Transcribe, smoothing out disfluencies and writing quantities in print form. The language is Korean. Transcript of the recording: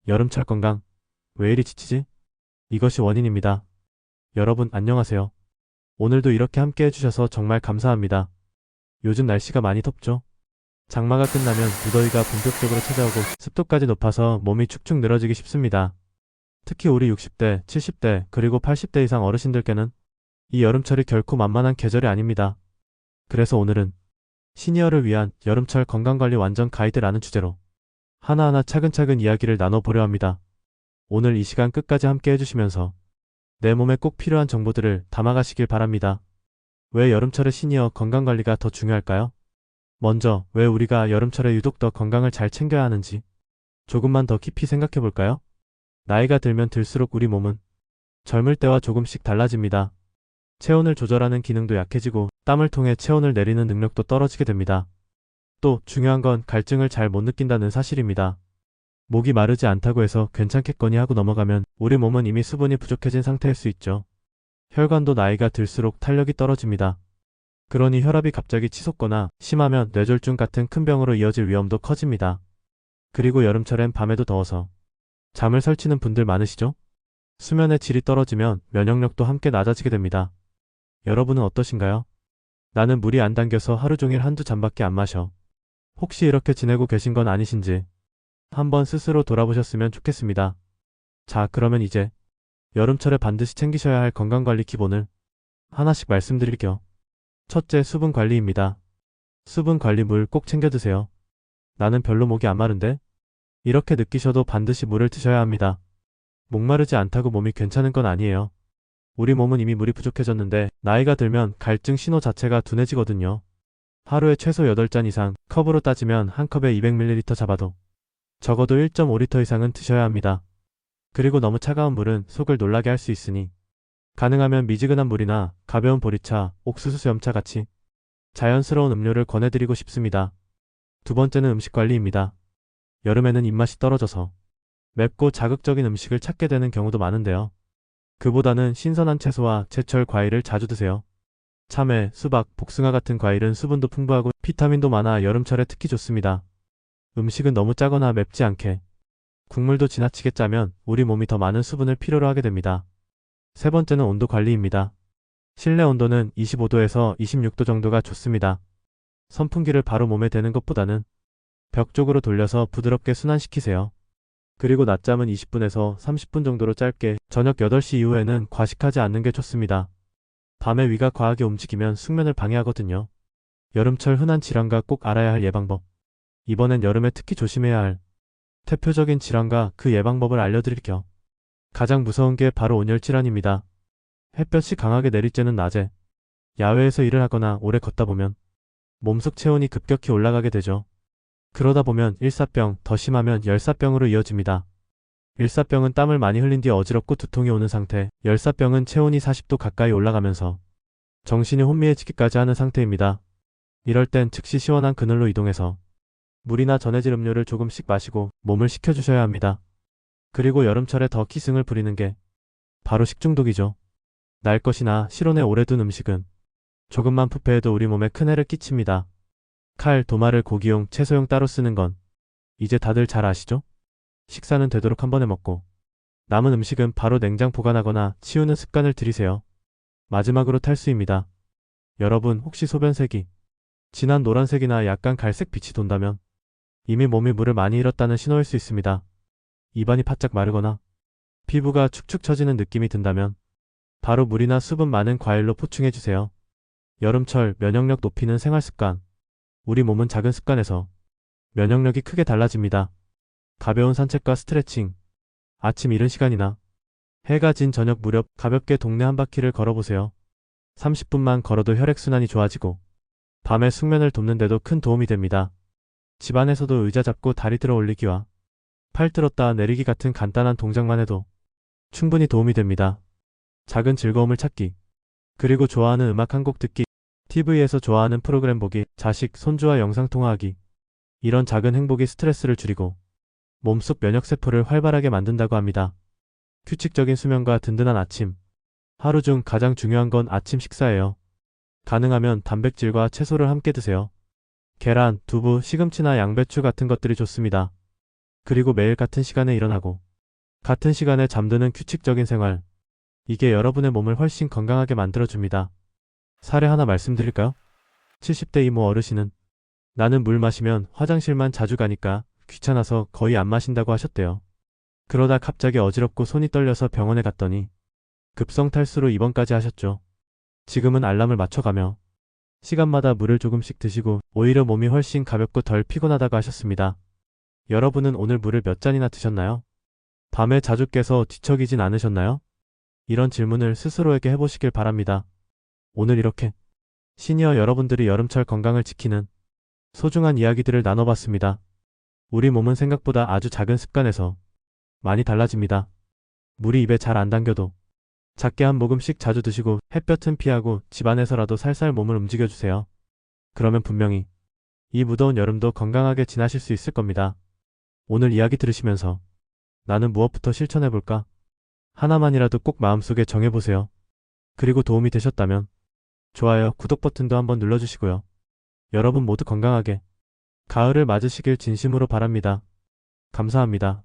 여름철 건강. 왜 이리 지치지? 이것이 원인입니다. 여러분 안녕하세요. 오늘도 이렇게 함께 해주셔서 정말 감사합니다. 요즘 날씨가 많이 덥죠? 장마가 끝나면 무더위가 본격적으로 찾아오고 습도까지 높아서 몸이 축축 늘어지기 쉽습니다. 특히 우리 60대, 70대, 그리고 80대 이상 어르신들께는 이 여름철이 결코 만만한 계절이 아닙니다. 그래서 오늘은 시니어를 위한 여름철 건강관리 완전 가이드라는 주제로 하나하나 차근차근 이야기를 나눠보려 합니다. 오늘 이 시간 끝까지 함께 해주시면서 내 몸에 꼭 필요한 정보들을 담아가시길 바랍니다. 왜 여름철에 시니어 건강관리가 더 중요할까요? 먼저 왜 우리가 여름철에 유독 더 건강을 잘 챙겨야 하는지 조금만 더 깊이 생각해 볼까요? 나이가 들면 들수록 우리 몸은 젊을 때와 조금씩 달라집니다. 체온을 조절하는 기능도 약해지고 땀을 통해 체온을 내리는 능력도 떨어지게 됩니다. 또 중요한 건 갈증을 잘 못 느낀다는 사실입니다. 목이 마르지 않다고 해서 괜찮겠거니 하고 넘어가면 우리 몸은 이미 수분이 부족해진 상태일 수 있죠. 혈관도 나이가 들수록 탄력이 떨어집니다. 그러니 혈압이 갑자기 치솟거나 심하면 뇌졸중 같은 큰 병으로 이어질 위험도 커집니다. 그리고 여름철엔 밤에도 더워서 잠을 설치는 분들 많으시죠? 수면의 질이 떨어지면 면역력도 함께 낮아지게 됩니다. 여러분은 어떠신가요? 나는 물이 안 당겨서 하루 종일 한두 잔밖에 안 마셔. 혹시 이렇게 지내고 계신 건 아니신지 한번 스스로 돌아보셨으면 좋겠습니다. 자, 그러면 이제 여름철에 반드시 챙기셔야 할 건강관리 기본을 하나씩 말씀드릴게요. 첫째, 수분 관리입니다. 수분 관리 물 꼭 챙겨 드세요. 나는 별로 목이 안 마른데? 이렇게 느끼셔도 반드시 물을 드셔야 합니다. 목마르지 않다고 몸이 괜찮은 건 아니에요. 우리 몸은 이미 물이 부족해졌는데 나이가 들면 갈증 신호 자체가 둔해지거든요. 하루에 최소 8잔 이상, 컵으로 따지면 한 컵에 200ml 잡아도 적어도 1.5리터 이상은 드셔야 합니다. 그리고 너무 차가운 물은 속을 놀라게 할 수 있으니 가능하면 미지근한 물이나 가벼운 보리차, 옥수수 수염차 같이 자연스러운 음료를 권해드리고 싶습니다. 두 번째는 음식 관리입니다. 여름에는 입맛이 떨어져서 맵고 자극적인 음식을 찾게 되는 경우도 많은데요. 그보다는 신선한 채소와 제철 과일을 자주 드세요. 참외, 수박, 복숭아 같은 과일은 수분도 풍부하고 비타민도 많아 여름철에 특히 좋습니다. 음식은 너무 짜거나 맵지 않게, 국물도 지나치게 짜면 우리 몸이 더 많은 수분을 필요로 하게 됩니다. 세 번째는 온도 관리입니다. 실내 온도는 25도에서 26도 정도가 좋습니다. 선풍기를 바로 몸에 대는 것보다는 벽 쪽으로 돌려서 부드럽게 순환시키세요. 그리고 낮잠은 20분에서 30분 정도로 짧게, 저녁 8시 이후에는 과식하지 않는 게 좋습니다. 밤에 위가 과하게 움직이면 숙면을 방해하거든요. 여름철 흔한 질환과 꼭 알아야 할 예방법. 이번엔 여름에 특히 조심해야 할 대표적인 질환과 그 예방법을 알려드릴게요. 가장 무서운 게 바로 온열 질환입니다. 햇볕이 강하게 내릴 때는 낮에 야외에서 일을 하거나 오래 걷다 보면 몸속 체온이 급격히 올라가게 되죠. 그러다 보면 일사병, 더 심하면 열사병으로 이어집니다. 일사병은 땀을 많이 흘린 뒤 어지럽고 두통이 오는 상태, 열사병은 체온이 40도 가까이 올라가면서 정신이 혼미해지기까지 하는 상태입니다. 이럴 땐 즉시 시원한 그늘로 이동해서 물이나 전해질 음료를 조금씩 마시고 몸을 식혀주셔야 합니다. 그리고 여름철에 더 기승을 부리는 게 바로 식중독이죠. 날 것이나 실온에 오래 둔 음식은 조금만 부패해도 우리 몸에 큰 해를 끼칩니다. 칼, 도마를 고기용, 채소용 따로 쓰는 건 이제 다들 잘 아시죠? 식사는 되도록 한 번에 먹고 남은 음식은 바로 냉장 보관하거나 치우는 습관을 들이세요. 마지막으로 탈수입니다. 여러분 혹시 소변색이 진한 노란색이나 약간 갈색 빛이 돈다면 이미 몸이 물을 많이 잃었다는 신호일 수 있습니다. 입안이 바짝 마르거나 피부가 축축 처지는 느낌이 든다면 바로 물이나 수분 많은 과일로 보충해주세요. 여름철 면역력 높이는 생활습관. 우리 몸은 작은 습관에서 면역력이 크게 달라집니다. 가벼운 산책과 스트레칭, 아침 이른 시간이나 해가 진 저녁 무렵 가볍게 동네 한 바퀴를 걸어보세요. 30분만 걸어도 혈액순환이 좋아지고 밤에 숙면을 돕는 데도 큰 도움이 됩니다. 집안에서도 의자 잡고 다리 들어 올리기와 팔 들었다 내리기 같은 간단한 동작만 해도 충분히 도움이 됩니다. 작은 즐거움을 찾기, 그리고 좋아하는 음악 한 곡 듣기, TV에서 좋아하는 프로그램 보기, 자식, 손주와 영상통화하기. 이런 작은 행복이 스트레스를 줄이고 몸속 면역세포를 활발하게 만든다고 합니다. 규칙적인 수면과 든든한 아침. 하루 중 가장 중요한 건 아침 식사예요. 가능하면 단백질과 채소를 함께 드세요. 계란, 두부, 시금치나 양배추 같은 것들이 좋습니다. 그리고 매일 같은 시간에 일어나고 같은 시간에 잠드는 규칙적인 생활. 이게 여러분의 몸을 훨씬 건강하게 만들어줍니다. 사례 하나 말씀드릴까요? 70대 이모 어르신은 나는 물 마시면 화장실만 자주 가니까 귀찮아서 거의 안 마신다고 하셨대요. 그러다 갑자기 어지럽고 손이 떨려서 병원에 갔더니 급성 탈수로 입원까지 하셨죠. 지금은 알람을 맞춰가며 시간마다 물을 조금씩 드시고 오히려 몸이 훨씬 가볍고 덜 피곤하다고 하셨습니다. 여러분은 오늘 물을 몇 잔이나 드셨나요? 밤에 자주 깨서 뒤척이진 않으셨나요? 이런 질문을 스스로에게 해보시길 바랍니다. 오늘 이렇게 시니어 여러분들이 여름철 건강을 지키는 소중한 이야기들을 나눠봤습니다. 우리 몸은 생각보다 아주 작은 습관에서 많이 달라집니다. 물이 입에 잘 안 당겨도 작게 한 모금씩 자주 드시고 햇볕은 피하고 집안에서라도 살살 몸을 움직여주세요. 그러면 분명히 이 무더운 여름도 건강하게 지나실 수 있을 겁니다. 오늘 이야기 들으시면서 나는 무엇부터 실천해볼까? 하나만이라도 꼭 마음속에 정해보세요. 그리고 도움이 되셨다면 좋아요, 구독 버튼도 한번 눌러주시고요. 여러분 모두 건강하게 가을을 맞으시길 진심으로 바랍니다. 감사합니다.